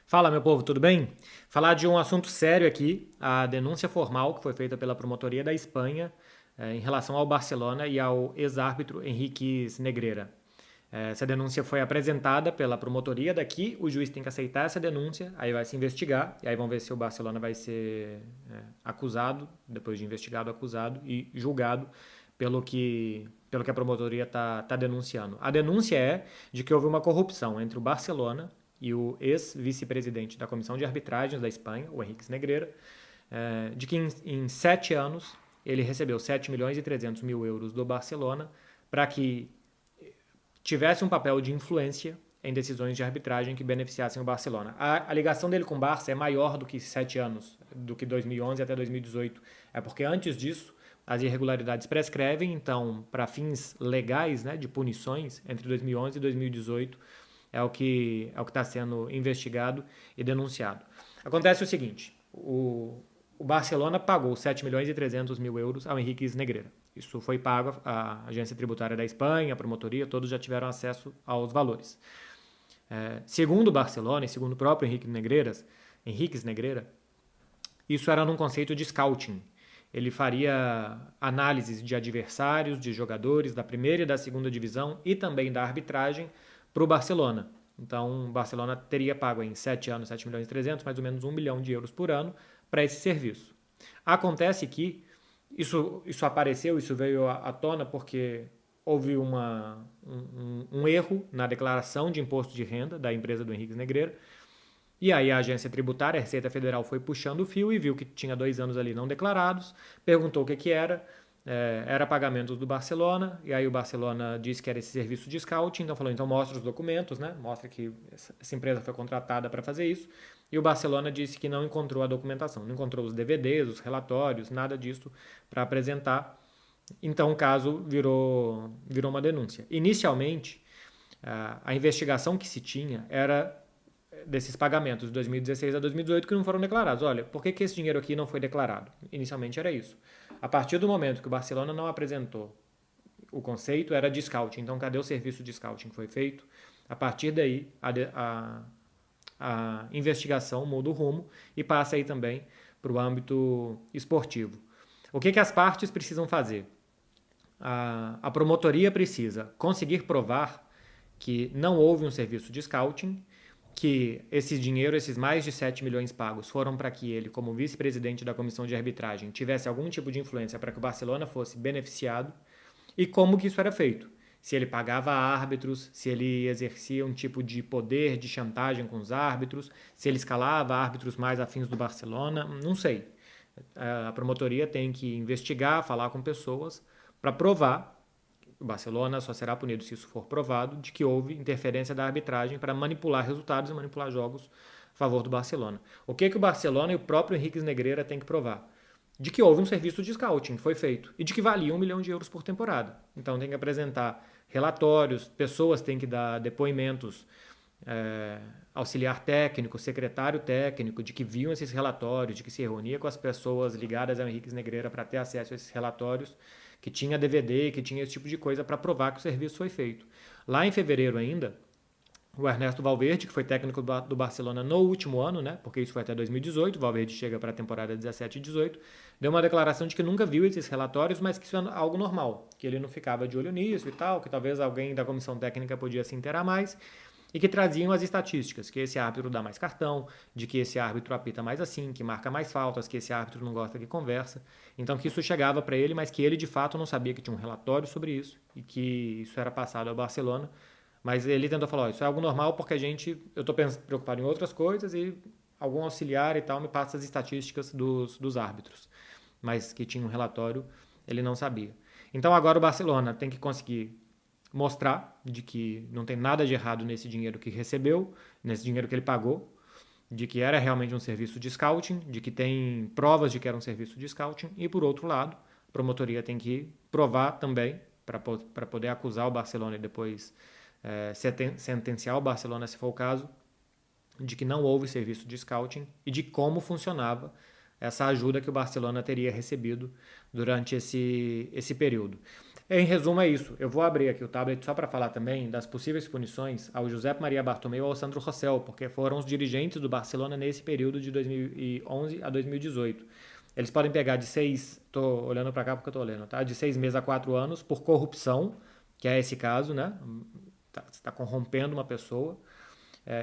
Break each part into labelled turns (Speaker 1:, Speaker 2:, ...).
Speaker 1: Fala, meu povo, tudo bem? Falar de um assunto sério aqui, a denúncia formal que foi feita pela Promotoria da Espanha em relação ao Barcelona e ao ex-árbitro Henrique Negreira. Essa denúncia foi apresentada pela promotoria daqui, o juiz tem que aceitar essa denúncia, aí vai se investigar, e aí vão ver se o Barcelona vai ser acusado, depois de investigado, acusado e julgado pelo que a promotoria está denunciando. A denúncia é de que houve uma corrupção entre o Barcelona e o ex-vice-presidente da Comissão de Arbitragens da Espanha, o Henrique Negreira, de que em 7 anos ele recebeu 7 milhões e 300 mil euros do Barcelona para que tivesse um papel de influência em decisões de arbitragem que beneficiassem o Barcelona. A ligação dele com o Barça é maior do que 7 anos, do que 2011 até 2018. É porque antes disso as irregularidades prescrevem, então, para fins legais, né, de punições, entre 2011 e 2018, é o que está sendo investigado e denunciado. Acontece o seguinte, o Barcelona pagou 7 milhões e 300 mil euros ao Henrique Negreira. Isso foi pago à agência tributária da Espanha, a promotoria, todos já tiveram acesso aos valores. Segundo o Barcelona e segundo o próprio Henrique Negreira, isso era num conceito de scouting. Ele faria análises de adversários, de jogadores da primeira e da segunda divisão e também da arbitragem para o Barcelona. Então, o Barcelona teria pago em 7 anos 7 milhões e 300, mais ou menos 1 milhão de euros por ano para esse serviço. Acontece que isso apareceu, isso veio à tona porque houve um erro na declaração de imposto de renda da empresa do Henrique Negreira. E aí a agência tributária, a Receita Federal, foi puxando o fio e viu que tinha 2 anos ali não declarados, perguntou o que era, era pagamentos do Barcelona, e aí o Barcelona disse que era esse serviço de scouting, então falou, então mostra os documentos, né? Mostra que essa empresa foi contratada para fazer isso, e o Barcelona disse que não encontrou a documentação, não encontrou os DVDs, os relatórios, nada disso para apresentar, então o caso virou uma denúncia. Inicialmente, a investigação que se tinha era desses pagamentos de 2016 a 2018 que não foram declarados. Olha, por que esse dinheiro aqui não foi declarado? Inicialmente era isso. A partir do momento que o Barcelona não apresentou o conceito, era de scouting. Então, cadê o serviço de scouting que foi feito? A partir daí, a investigação muda o rumo e passa aí também para o âmbito esportivo. O que as partes precisam fazer? A promotoria precisa conseguir provar que não houve um serviço de scouting, que esse dinheiro, esses mais de 7 milhões pagos, foram para que ele, como vice-presidente da comissão de arbitragem, tivesse algum tipo de influência para que o Barcelona fosse beneficiado, e como que isso era feito. Se ele pagava árbitros, se ele exercia um tipo de poder de chantagem com os árbitros, se ele escalava árbitros mais afins do Barcelona, não sei. A promotoria tem que investigar, falar com pessoas para provar, o Barcelona só será punido se isso for provado, de que houve interferência da arbitragem para manipular resultados e manipular jogos a favor do Barcelona. O que o Barcelona e o próprio Henrique Negreira têm que provar? De que houve um serviço de scouting que foi feito e de que valia 1 milhão de euros por temporada. Então tem que apresentar relatórios, pessoas têm que dar depoimentos, auxiliar técnico, secretário técnico, de que viam esses relatórios, de que se reunia com as pessoas ligadas ao Henrique Negreira para ter acesso a esses relatórios, que tinha DVD, que tinha esse tipo de coisa para provar que o serviço foi feito. Lá em fevereiro ainda, o Ernesto Valverde, que foi técnico do Barcelona no último ano, né, porque isso foi até 2018, o Valverde chega para a temporada 17 e 18, deu uma declaração de que nunca viu esses relatórios, mas que isso é algo normal, que ele não ficava de olho nisso e tal, que talvez alguém da comissão técnica podia se inteirar mais, e que traziam as estatísticas, que esse árbitro dá mais cartão, de que esse árbitro apita mais assim, que marca mais faltas, que esse árbitro não gosta que conversa. Então que isso chegava para ele, mas que ele de fato não sabia que tinha um relatório sobre isso e que isso era passado ao Barcelona. Mas ele tentou falar, isso é algo normal porque eu estou preocupado em outras coisas e algum auxiliar e tal me passa as estatísticas dos árbitros. Mas que tinha um relatório, ele não sabia. Então agora o Barcelona tem que conseguir mostrar de que não tem nada de errado nesse dinheiro que recebeu, nesse dinheiro que ele pagou, de que era realmente um serviço de scouting, de que tem provas de que era um serviço de scouting, e por outro lado, a promotoria tem que provar também, para poder acusar o Barcelona e depois sentenciar o Barcelona, se for o caso, de que não houve serviço de scouting e de como funcionava essa ajuda que o Barcelona teria recebido durante esse período. Em resumo, é isso. Eu vou abrir aqui o tablet só para falar também das possíveis punições ao Josep Maria Bartomeu e ao Sandro Rosell, porque foram os dirigentes do Barcelona nesse período de 2011 a 2018. Eles podem pegar de 6, tô olhando para cá porque eu tô lendo, tá? De 6 meses a 4 anos por corrupção, que é esse caso, né? Você está corrompendo uma pessoa.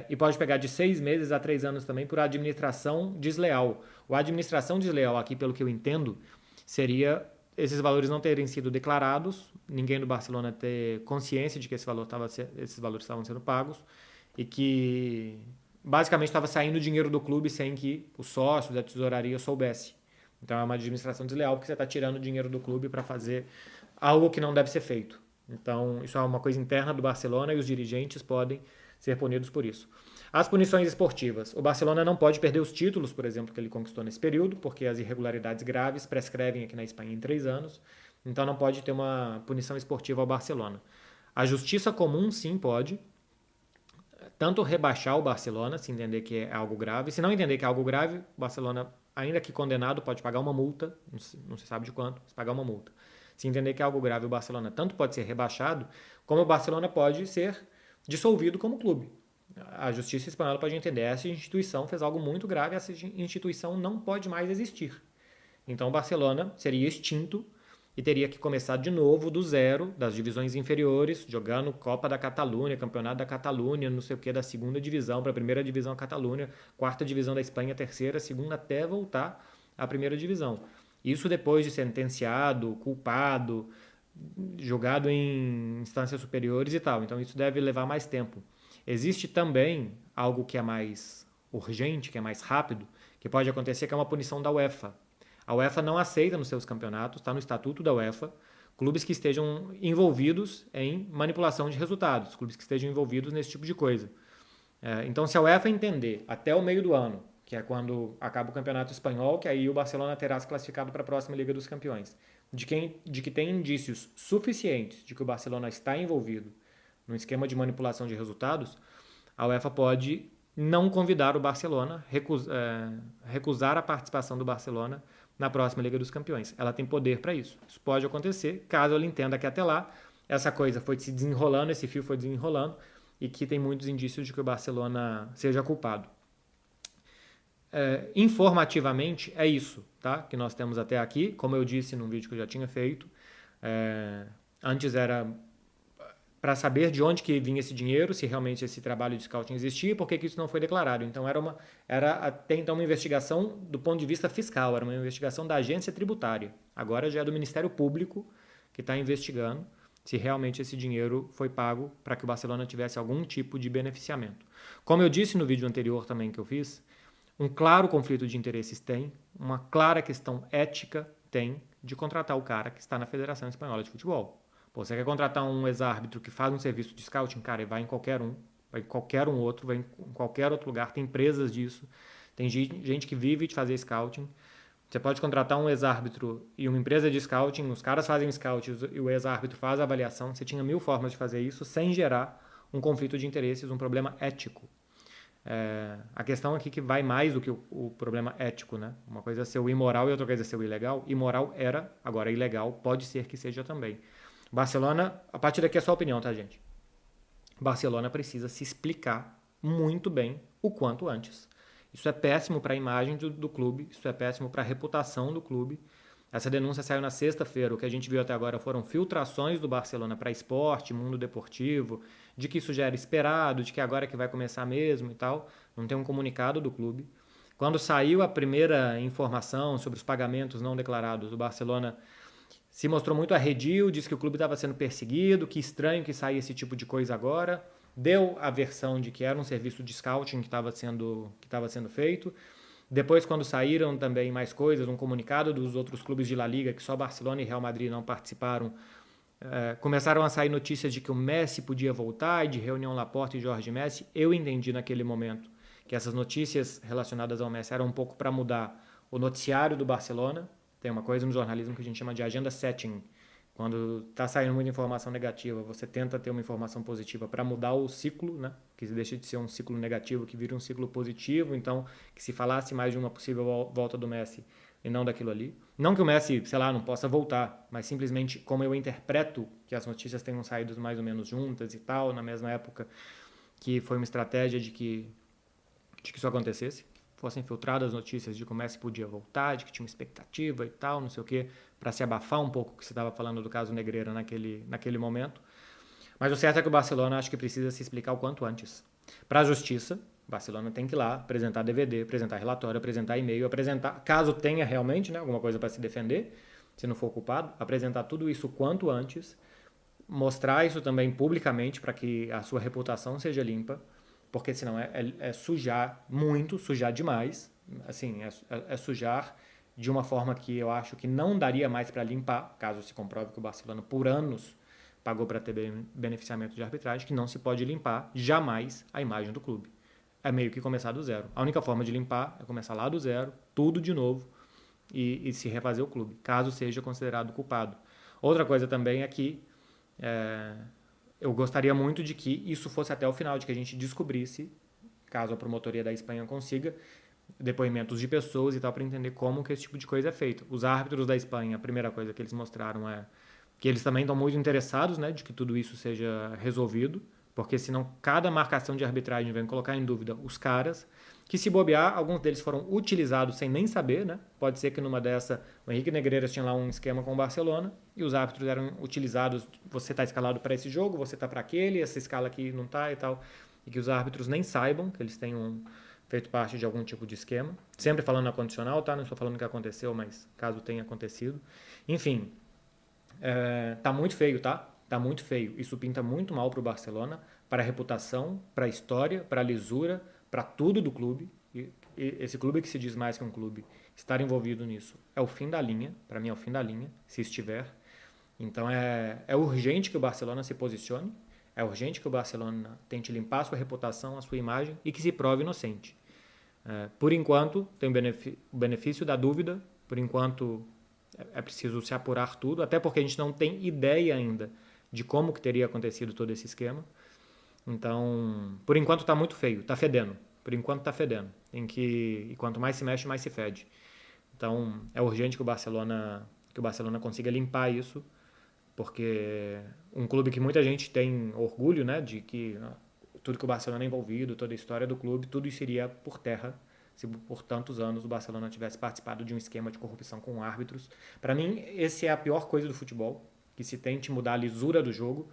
Speaker 1: E pode pegar de 6 meses a 3 anos também por administração desleal. O administração desleal aqui, pelo que eu entendo, seria esses valores não terem sido declarados, ninguém do Barcelona ter consciência de que esses valores estavam sendo pagos e que basicamente estava saindo dinheiro do clube sem que os sócios da tesouraria soubesse. Então é uma administração desleal porque você está tirando dinheiro do clube para fazer algo que não deve ser feito. Então isso é uma coisa interna do Barcelona e os dirigentes podem ser punidos por isso. As punições esportivas. O Barcelona não pode perder os títulos, por exemplo, que ele conquistou nesse período, porque as irregularidades graves prescrevem aqui na Espanha em 3 anos. Então não pode ter uma punição esportiva ao Barcelona. A justiça comum, sim, pode. Tanto rebaixar o Barcelona, se entender que é algo grave. Se não entender que é algo grave, o Barcelona, ainda que condenado, pode pagar uma multa. Não se sabe de quanto, mas pagar uma multa. Se entender que é algo grave, o Barcelona tanto pode ser rebaixado, como o Barcelona pode ser dissolvido como clube. A justiça espanhola pode entender, essa instituição fez algo muito grave, essa instituição não pode mais existir. Então o Barcelona seria extinto e teria que começar de novo do zero, das divisões inferiores, jogando Copa da Catalunha, Campeonato da Catalunha, não sei o que, da segunda divisão para a primeira divisão da Catalunha, quarta divisão da Espanha, terceira, segunda, até voltar à primeira divisão. Isso depois de sentenciado, culpado, jogado em instâncias superiores e tal. Então isso deve levar mais tempo. Existe também algo que é mais urgente, que é mais rápido, que pode acontecer, que é uma punição da UEFA. A UEFA não aceita nos seus campeonatos, está no estatuto da UEFA, clubes que estejam envolvidos em manipulação de resultados, clubes que estejam envolvidos nesse tipo de coisa. Então, se a UEFA entender até o meio do ano, que é quando acaba o campeonato espanhol, que aí o Barcelona terá se classificado para a próxima Liga dos Campeões, de que tem indícios suficientes de que o Barcelona está envolvido no esquema de manipulação de resultados, a UEFA pode não convidar o Barcelona, recusar a participação do Barcelona na próxima Liga dos Campeões. Ela tem poder para isso. Isso pode acontecer, caso ela entenda que até lá essa coisa foi se desenrolando, esse fio foi desenrolando, e que tem muitos indícios de que o Barcelona seja culpado. Informativamente, é isso, tá? Que nós temos até aqui. Como eu disse num vídeo que eu já tinha feito, antes era para saber de onde que vinha esse dinheiro, se realmente esse trabalho de scouting existia e por que isso não foi declarado. Então era até então uma investigação do ponto de vista fiscal, era uma investigação da agência tributária. Agora já é do Ministério Público que está investigando se realmente esse dinheiro foi pago para que o Barcelona tivesse algum tipo de beneficiamento. Como eu disse no vídeo anterior também que eu fiz, um claro conflito de interesses tem, uma clara questão ética tem de contratar o cara que está na Federação Espanhola de Futebol. Pô, você quer contratar um ex-árbitro que faz um serviço de scouting? Cara, ele vai em qualquer um outro, vai em qualquer outro lugar, tem empresas disso, tem gente que vive de fazer scouting. Você pode contratar um ex-árbitro e uma empresa de scouting, os caras fazem scouting e o ex-árbitro faz a avaliação. Você tinha 1000 formas de fazer isso sem gerar um conflito de interesses, um problema ético. A questão aqui que vai mais do que o problema ético, né? Uma coisa é ser o imoral e outra coisa é ser o ilegal. Imoral era, agora ilegal pode ser que seja também. Barcelona, a partir daqui é só opinião, tá, gente? Barcelona precisa se explicar muito bem o quanto antes. Isso é péssimo para a imagem do clube, isso é péssimo para a reputação do clube. Essa denúncia saiu na sexta-feira. O que a gente viu até agora foram filtrações do Barcelona para esporte, mundo deportivo, de que isso já era esperado, de que agora é que vai começar mesmo e tal. Não tem um comunicado do clube. Quando saiu a primeira informação sobre os pagamentos não declarados, o Barcelona se mostrou muito arredio, disse que o clube estava sendo perseguido, que estranho que saia esse tipo de coisa agora. Deu a versão de que era um serviço de scouting que estava sendo feito. Depois, quando saíram também mais coisas, um comunicado dos outros clubes de La Liga, que só Barcelona e Real Madrid não participaram, começaram a sair notícias de que o Messi podia voltar, e de reunião Laporta e Jorge Messi. Eu entendi naquele momento que essas notícias relacionadas ao Messi eram um pouco para mudar o noticiário do Barcelona. Tem uma coisa no jornalismo que a gente chama de agenda setting. Quando está saindo muita informação negativa, você tenta ter uma informação positiva para mudar o ciclo, né? Que deixa de ser um ciclo negativo, que vira um ciclo positivo. Então, que se falasse mais de uma possível volta do Messi, e não daquilo ali. Não que o Messi, sei lá, não possa voltar, mas simplesmente como eu interpreto que as notícias tenham saído mais ou menos juntas e tal, na mesma época, que foi uma estratégia de que isso acontecesse, fossem filtradas notícias de que o Messi podia voltar, de que tinha uma expectativa e tal, não sei o quê, para se abafar um pouco o que você estava falando do caso Negreira naquele momento. Mas o certo é que o Barcelona acho que precisa se explicar o quanto antes. Para a justiça, o Barcelona tem que ir lá apresentar DVD, apresentar relatório, apresentar e-mail, apresentar, caso tenha realmente, né, alguma coisa para se defender, se não for culpado, apresentar tudo isso quanto antes, mostrar isso também publicamente para que a sua reputação seja limpa, porque senão é sujar muito, sujar demais, assim, é sujar de uma forma que eu acho que não daria mais para limpar, caso se comprove que o Barcelona por anos pagou para ter beneficiamento de arbitragem, que não se pode limpar jamais a imagem do clube. É meio que começar do zero. A única forma de limpar é começar lá do zero, tudo de novo, e se refazer o clube, caso seja considerado culpado. Outra coisa também é que eu gostaria muito de que isso fosse até o final, de que a gente descobrisse, caso a promotoria da Espanha consiga, depoimentos de pessoas e tal, para entender como que esse tipo de coisa é feito. Os árbitros da Espanha, a primeira coisa que eles mostraram é que eles também estão muito interessados, né, de que tudo isso seja resolvido, porque senão cada marcação de arbitragem vem colocar em dúvida os caras, que se bobear, alguns deles foram utilizados sem nem saber, né? Pode ser que numa dessa, o Henrique Negreiras tinha lá um esquema com o Barcelona e os árbitros eram utilizados, você está escalado para esse jogo, você está para aquele, essa escala aqui não está e tal, e que os árbitros nem saibam que eles tenham feito parte de algum tipo de esquema. Sempre falando na condicional, tá? Não estou falando que aconteceu, mas caso tenha acontecido. Enfim, tá muito feio, tá? Tá muito feio. Isso pinta muito mal para o Barcelona, para a reputação, para a história, para a lisura, para tudo do clube. E esse clube que se diz mais que um clube, estar envolvido nisso é o fim da linha. Para mim é o fim da linha, se estiver. Então é urgente que o Barcelona se posicione. É urgente que o Barcelona tente limpar a sua reputação, a sua imagem e que se prove inocente. Por enquanto, tem o benefício da dúvida. Por enquanto, é preciso se apurar tudo, até porque a gente não tem ideia ainda de como que teria acontecido todo esse esquema. Então, por enquanto está muito feio, está fedendo. Por enquanto está fedendo. E quanto mais se mexe, mais se fede. Então, é urgente que o Barcelona consiga limpar isso, porque um clube que muita gente tem orgulho, né, de que tudo que o Barcelona é envolvido, toda a história do clube, tudo isso iria por terra se por tantos anos o Barcelona tivesse participado de um esquema de corrupção com árbitros. Para mim, esse é a pior coisa do futebol, que se tente mudar a lisura do jogo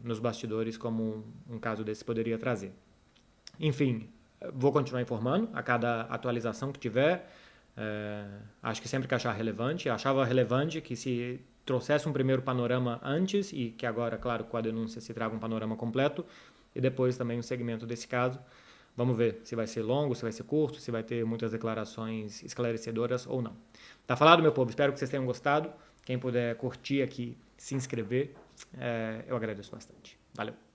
Speaker 1: nos bastidores, como um caso desse poderia trazer. Enfim, vou continuar informando a cada atualização que tiver. Acho que sempre que achar relevante. Achava relevante que se trouxesse um primeiro panorama antes e que agora, claro, com a denúncia se traga um panorama completo e depois também um segmento desse caso. Vamos ver se vai ser longo, se vai ser curto, se vai ter muitas declarações esclarecedoras ou não. Tá falado, meu povo? Espero que vocês tenham gostado. Quem puder curtir aqui, se inscrever, eu agradeço bastante. Valeu!